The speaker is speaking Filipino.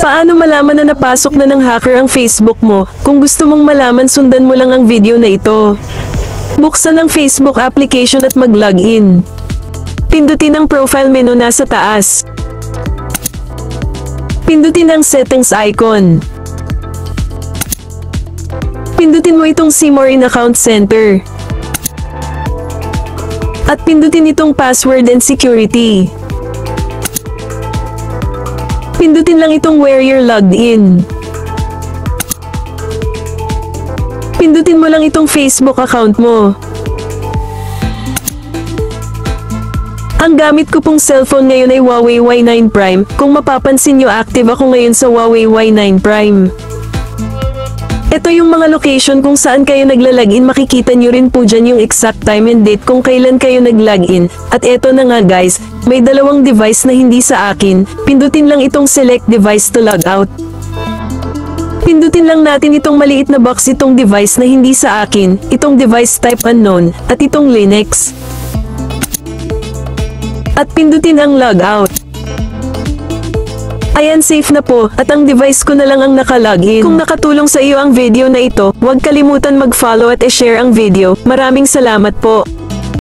Paano malaman na napasok na ng hacker ang Facebook mo? Kung gusto mong malaman, sundan mo lang ang video na ito. Buksan ang Facebook application at mag-login. Pindutin ang profile menu nasa taas. Pindutin ang settings icon. Pindutin mo itong See More in Account Center. At pindutin itong Password and Security. Pindutin lang itong Where you're logged in. Pindutin mo lang itong Facebook account mo. Ang gamit ko pong cellphone ngayon ay Huawei Y9 Prime. Kung mapapansin nyo, active ako ngayon sa Huawei Y9 Prime. Ito yung mga location kung saan kayo naglalagin. Makikita nyo rin po dyan yung exact time and date kung kailan kayo naglagin. At eto na nga guys, may dalawang device na hindi sa akin. Pindutin lang itong select device to log out. Pindutin lang natin itong maliit na box, itong device na hindi sa akin, itong device type unknown, at itong Linux. At pindutin ang logout. Ayan, safe na po, at ang device ko na lang ang nakalogin. Kung nakatulong sa iyo ang video na ito, huwag kalimutan mag-follow at i-share ang video. Maraming salamat po.